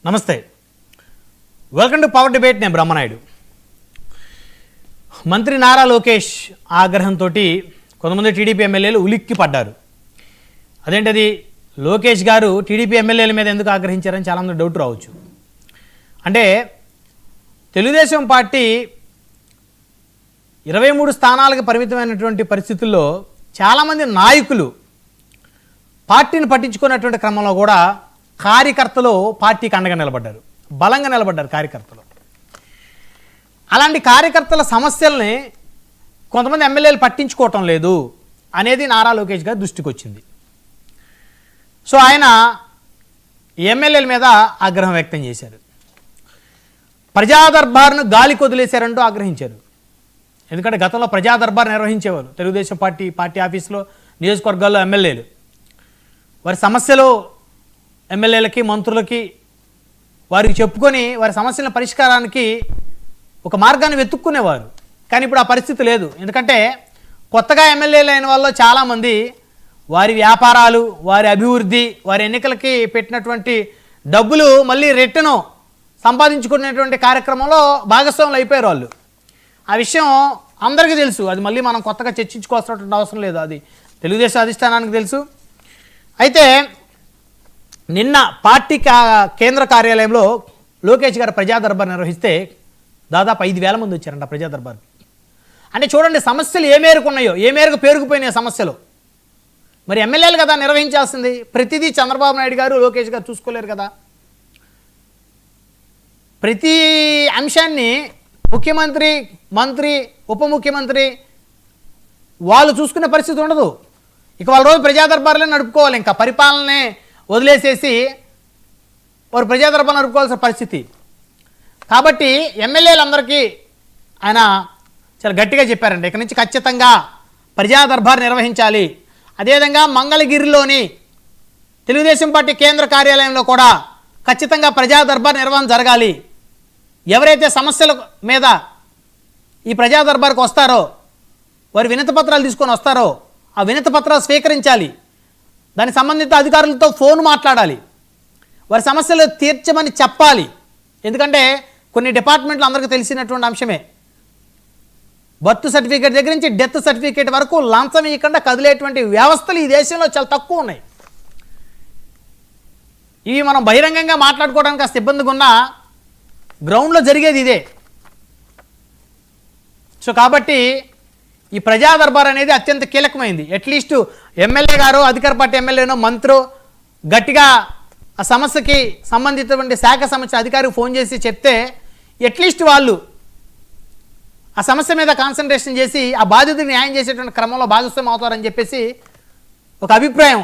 నమస్తే, welcome to power debate. నేను బ్రహ్మనాయుడు. మంత్రి నారా లోకేష్ ఆగ్రహంతో కొంతమంది టీడీపీ ఎమ్మెల్యేలు ఉలిక్కి పడ్డారు. అదేంటది, లోకేష్ గారు టీడీపీ ఎమ్మెల్యేల మీద ఎందుకు ఆగ్రహించారని చాలామంది డౌట్ రావచ్చు. అంటే తెలుగుదేశం పార్టీ 23 స్థానాలకు పరిమితమైనటువంటి పరిస్థితుల్లో చాలామంది నాయకులు పార్టీని పట్టించుకున్నటువంటి క్రమంలో కూడా కార్యకర్తలు పార్టీకి అండగా నిలబడ్డారు, బలంగా నిలబడ్డారు కార్యకర్తలు. అలాంటి కార్యకర్తల సమస్యల్ని కొంతమంది ఎమ్మెల్యేలు పట్టించుకోవటం లేదు అనేది నారా లోకేష్ గారి దృష్టికి వచ్చింది. సో ఆయన ఎమ్మెల్యేల మీద ఆగ్రహం వ్యక్తం చేశారు. ప్రజా దర్బార్ను గాలికి వదిలేశారంటూ ఆగ్రహించారు. ఎందుకంటే గతంలో ప్రజా దర్బార్ నిర్వహించేవారు తెలుగుదేశం పార్టీ ఆఫీసులో, నియోజకవర్గాల్లో ఎమ్మెల్యేలు. వారి సమస్యలు ఎమ్మెల్యేలకి, మంత్రులకి వారికి చెప్పుకొని వారి సమస్యల పరిష్కారానికి ఒక మార్గాన్ని వెతుక్కునేవారు. కానీ ఇప్పుడు ఆ పరిస్థితి లేదు. ఎందుకంటే కొత్తగా ఎమ్మెల్యేలు అయిన వాళ్ళు చాలామంది వారి వ్యాపారాలు, వారి అభివృద్ధి, వారి ఎన్నికలకి పెట్టినటువంటి డబ్బులు మళ్ళీ రిటర్ను సంపాదించుకునేటువంటి కార్యక్రమంలో భాగస్వాములు అయిపోయారు వాళ్ళు. ఆ విషయం అందరికీ తెలుసు. అది మళ్ళీ మనం కొత్తగా చర్చించుకోవాల్సినటువంటి అవసరం లేదు. అది తెలుగుదేశం అధిష్టానానికి తెలుసు. అయితే నిన్న పార్టీ కేంద్ర కార్యాలయంలో లోకేష్ గారు ప్రజా దర్బార్ నిర్వహిస్తే దాదాపు 5,000 మంది వచ్చారంట ప్రజా దర్బార్కి. అంటే చూడండి, సమస్యలు ఏ మేరకు ఉన్నాయో, ఏ మేరకు పేరుకుపోయినాయి సమస్యలు. మరి ఎమ్మెల్యేలు కదా నిర్వహించాల్సింది. ప్రతిదీ చంద్రబాబు నాయుడు గారు, లోకేష్ గారు చూసుకోలేరు కదా. ప్రతి అంశాన్ని ముఖ్యమంత్రి, మంత్రి, ఉప ముఖ్యమంత్రి వాళ్ళు చూసుకునే పరిస్థితి ఉండదు. ఇక వాళ్ళ రోజు ప్రజా దర్బార్లే నడుపుకోవాలి. ఇంకా పరిపాలనే వదిలేసేసి వారు ప్రజా దర్బార్ నడుపుకోవాల్సిన పరిస్థితి. కాబట్టి ఎమ్మెల్యేలందరికీ ఆయన చాలా గట్టిగా చెప్పారండి, ఇక నుంచి ఖచ్చితంగా ప్రజా దర్బార్ నిర్వహించాలి. అదేవిధంగా మంగళగిరిలోని తెలుగుదేశం పార్టీ కేంద్ర కార్యాలయంలో కూడా ఖచ్చితంగా ప్రజా దర్బార్ నిర్వహణ జరగాలి. ఎవరైతే సమస్యల మీద ఈ ప్రజా దర్బార్కి వస్తారో, వారి వినతి పత్రాలు తీసుకొని వస్తారో, ఆ వినతి పత్రాలు స్వీకరించాలి. దానికి సంబంధిత అధికారులతో ఫోన్ మాట్లాడాలి, వారి సమస్యలు తీర్చమని చెప్పాలి. ఎందుకంటే కొన్ని డిపార్ట్మెంట్లు అందరికీ తెలిసినటువంటి అంశమే. బర్త్ సర్టిఫికేట్ దగ్గర నుంచి డెత్ సర్టిఫికేట్ వరకు లంచం ఇవ్వకుండా కదిలేటువంటి వ్యవస్థలు ఈ దేశంలో చాలా తక్కువ ఉన్నాయి. ఇవి మనం బహిరంగంగా మాట్లాడుకోవడానికి కాస్త ఇబ్బందిగా ఉన్నా గ్రౌండ్లో జరిగేది ఇదే. సో కాబట్టి ఈ ప్రజా దర్బార్ అనేది అత్యంత కీలకమైంది. అట్లీస్ట్ ఎమ్మెల్యే గారు, అధికార పార్టీ ఎమ్మెల్యేనో, మంత్రో గట్టిగా ఆ సమస్యకి సంబంధించినటువంటి శాఖ సంబంధించిన అధికారికి ఫోన్ చేసి చెప్తే అట్లీస్ట్ వాళ్ళు ఆ సమస్య మీద కాన్సన్ట్రేషన్ చేసి ఆ బాధితుడిని న్యాయం చేసేటువంటి క్రమంలో భాగస్వామ్యం అవుతారని చెప్పేసి ఒక అభిప్రాయం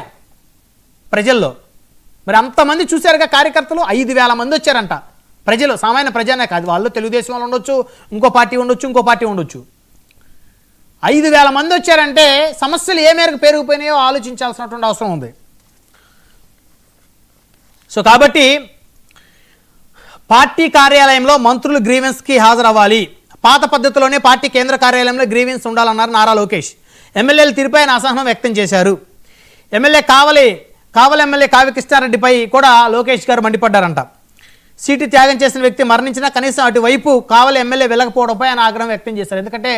ప్రజల్లో. మరి అంతమంది చూశారుగా కార్యకర్తలు. 5,000 మంది వచ్చారంట ప్రజలు. సామాన్య ప్రజానే కాదు, వాళ్ళు తెలుగుదేశం వాళ్ళు ఉండొచ్చు, ఇంకో పార్టీ ఉండొచ్చు. 5,000 మంది వచ్చారంటే సమస్యలు ఏ మేరకు పెరిగిపోయినాయో ఆలోచించాల్సినటువంటి అవసరం ఉంది. సో కాబట్టి పార్టీ కార్యాలయంలో మంత్రులు గ్రీవెన్స్కి హాజరవ్వాలి. పాత పద్ధతిలోనే పార్టీ కేంద్ర కార్యాలయంలో గ్రీవెన్స్ ఉండాలన్నారు నారా లోకేష్. ఎమ్మెల్యేలు తీరుపై అసహనం వ్యక్తం చేశారు. కావలి ఎమ్మెల్యే కావ్య కృష్ణారెడ్డిపై కూడా లోకేష్ గారు మండిపడ్డారంట. సీటు త్యాగం చేసిన వ్యక్తి మరణించినా కనీసం అటువైపు కావలి ఎమ్మెల్యే వెళ్ళకపోవడంపై ఆయన ఆగ్రహం వ్యక్తం చేశారు. ఎందుకంటే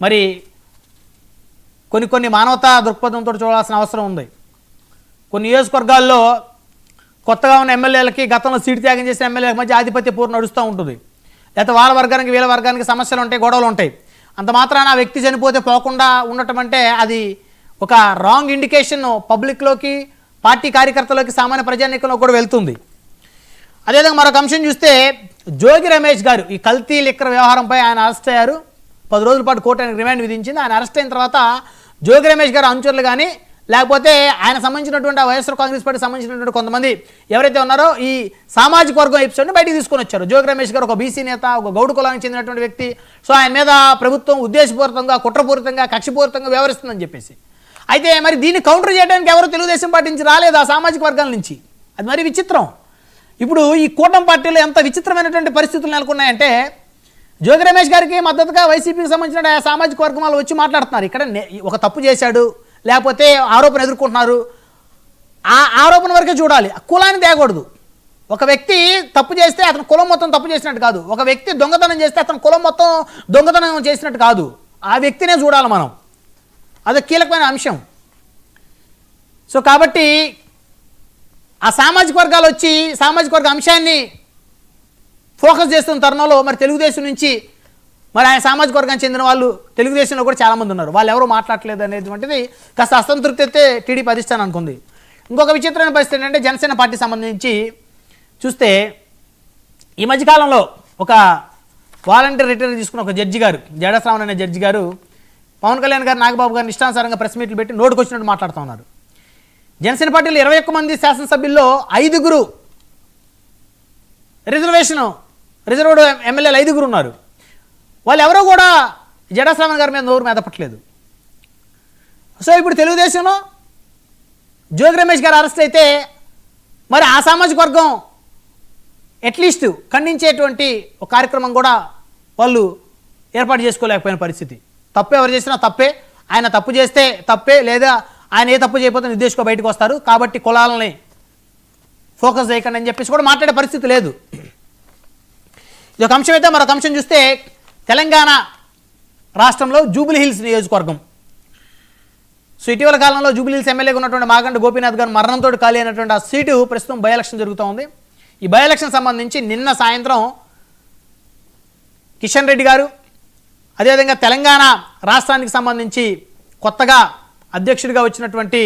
మరి కొన్ని మానవతా దృక్పథంతో చూడాల్సిన అవసరం ఉంది. కొన్ని నియోజకవర్గాల్లో కొత్తగా ఉన్న ఎమ్మెల్యేలకి, గతంలో సీటు త్యాగం చేసిన ఎమ్మెల్యేలకు మధ్య ఆధిపత్య పూర్ణ నడుస్తూ ఉంటుంది. లేకపోతే వాళ్ళ వర్గానికి వీళ్ళ వర్గానికి సమస్యలు ఉంటాయి, గొడవలు ఉంటాయి. అంత మాత్రాన ఆ వ్యక్తి చనిపోతే పోకుండా ఉండటం అంటే అది ఒక రాంగ్ ఇండికేషన్ పబ్లిక్లోకి, పార్టీ కార్యకర్తలోకి, సామాన్య ప్రజానీకంలో కూడా వెళ్తుంది. అదేవిధంగా మరొక అంశం చూస్తే జోగి రమేష్ గారు ఈ కల్తీ లిక్కర్ వ్యవహారంపై ఆయన అరెస్ట్ అయ్యారు. 10 రోజుల పాటు కోర్టు ఆయనకు రిమాండ్ విధించింది. ఆయన అరెస్ట్ అయిన తర్వాత జోగి రమేష్ గారు అనుచరులు కానీ, లేకపోతే ఆయన సంబంధించినటువంటి వైఎస్ఆర్ కాంగ్రెస్ పార్టీ సంబంధించినటువంటి కొంతమంది ఎవరైతే ఉన్నారో ఈ సామాజిక వర్గం ఎపిసోడ్ని బయటికి తీసుకొని వచ్చారు. జోగి రమేష్ గారు ఒక బీసీ నేత, ఒక గౌడు కులానికి చెందినటువంటి వ్యక్తి. సో ఆయన మీద ప్రభుత్వం ఉద్దేశపూరితంగా, కుట్రపూరితంగా, కక్షపూరితంగా వ్యవహరిస్తుందని చెప్పేసి. అయితే మరి దీన్ని కౌంటర్ చేయడానికి ఎవరు తెలుగుదేశం పార్టీ నుంచి రాలేదు, ఆ సామాజిక వర్గాల నుంచి. అది మరి విచిత్రం. ఇప్పుడు ఈ కూటమి పార్టీలో ఎంత విచిత్రమైనటువంటి పరిస్థితులు నెలకొన్నాయంటే, జోగి రమేష్ గారికి మద్దతుగా వైసీపీకి సంబంధించిన సామాజిక వర్గం వాళ్ళు వచ్చి మాట్లాడుతున్నారు. ఇక్కడ ఒక తప్పు చేశాడు, లేకపోతే ఆరోపణ ఎదుర్కొంటున్నారు, ఆ ఆరోపణ వరకే చూడాలి, కులాన్ని తేకూడదు. ఒక వ్యక్తి తప్పు చేస్తే అతను కులం మొత్తం తప్పు చేసినట్టు కాదు, ఒక వ్యక్తి దొంగతనం చేస్తే అతను కులం మొత్తం దొంగతనం చేసినట్టు కాదు, ఆ వ్యక్తినే చూడాలి మనం. అది కీలకమైన అంశం. సో కాబట్టి ఆ సామాజిక వర్గాలు వచ్చి సామాజిక వర్గ అంశాన్ని ఫోకస్ చేస్తున్న తరుణంలో మరి తెలుగుదేశం నుంచి మరి ఆయన సామాజిక వర్గానికి చెందిన వాళ్ళు తెలుగుదేశంలో కూడా చాలామంది ఉన్నారు, వాళ్ళు ఎవరు మాట్లాడలేదు అనేటువంటిది కాస్త అసంతృప్తి అయితే టీడీపీ అధిష్టానం అనుకుంది. ఇంకొక విచిత్రమైన పరిస్థితి ఏంటంటే జనసేన పార్టీ సంబంధించి చూస్తే ఈ మధ్యకాలంలో ఒక వాలంటీర్ రిటైర్ తీసుకున్న ఒక జడ్జి గారు, జడశ్రావణ్ అనే జడ్జి గారు పవన్ కళ్యాణ్ గారు నాగబాబు గారిని ఇష్టానుసారంగా ప్రెస్ మీట్లు పెట్టి నోటుకొచ్చినట్టు మాట్లాడుతూ ఉన్నారు. జనసేన పార్టీలో 21 మంది శాసనసభ్యుల్లో 5 రిజర్వ్డ్ ఎమ్మెల్యేలు 5 ఉన్నారు. వాళ్ళు ఎవరో కూడా జడశ్రావణ్ గారి మీద నోరు మెదపట్లేదు. సో ఇప్పుడు తెలుగుదేశంలో జోగి రమేష్ గారు అరెస్ట్ అయితే మరి ఆ సామాజిక వర్గం అట్లీస్ట్ ఖండించేటువంటి ఒక కార్యక్రమం కూడా వాళ్ళు ఏర్పాటు చేసుకోలేకపోయిన పరిస్థితి. తప్పు ఎవరు చేసినా తప్పే, ఆయన తప్పు చేస్తే తప్పే, లేదా ఆయన ఏ తప్పు చేయకపోతే నిర్దేశించుకో బయటకు వస్తారు, కాబట్టి కులాలని ఫోకస్ చేయకండి అని చెప్పేసి కూడా మాట్లాడే పరిస్థితి లేదు. ఇది ఒక అంశం అయితే మరొక అంశం చూస్తే తెలంగాణ రాష్ట్రంలో జూబ్లీ హిల్స్ నియోజకవర్గం. సో ఇటీవల కాలంలో జూబ్లీ హిల్స్ ఎమ్మెల్యేగా ఉన్నటువంటి మాగంటి గోపీనాథ్ గారు మరణంతో ఖాళీ అయినటువంటి ఆ సీటు ప్రస్తుతం బై ఎలక్షన్ జరుగుతూ ఉంది. ఈ బై ఎలక్షన్ సంబంధించి నిన్న సాయంత్రం కిషన్ రెడ్డి గారు, అదేవిధంగా తెలంగాణ రాష్ట్రానికి సంబంధించి కొత్తగా అధ్యక్షుడిగా వచ్చినటువంటి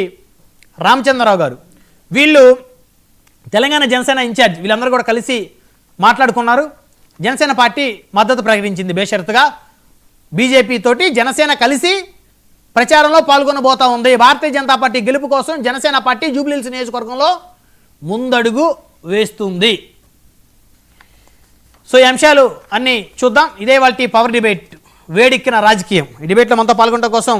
రామచంద్రరావు గారు, వీళ్ళు తెలంగాణ జనసేన ఇన్ఛార్జ్, వీళ్ళందరూ కూడా కలిసి మాట్లాడుకున్నారు. జనసేన పార్టీ మద్దతు ప్రకటించింది బేషరతుగా. బీజేపీ తోటి జనసేన కలిసి ప్రచారంలో పాల్గొనబోతా ఉంది. భారతీయ జనతా పార్టీ గెలుపు కోసం జనసేన పార్టీ జూబ్లీ హిల్స్ నియోజకవర్గంలో ముందడుగు వేస్తుంది. సో ఈ అంశాలు అన్నీ చూద్దాం. ఇదే వాళ్ళ పవర్ డిబేట్, వేడెక్కిన రాజకీయం. ఈ డిబేట్లో మనతో పాల్గొనడం కోసం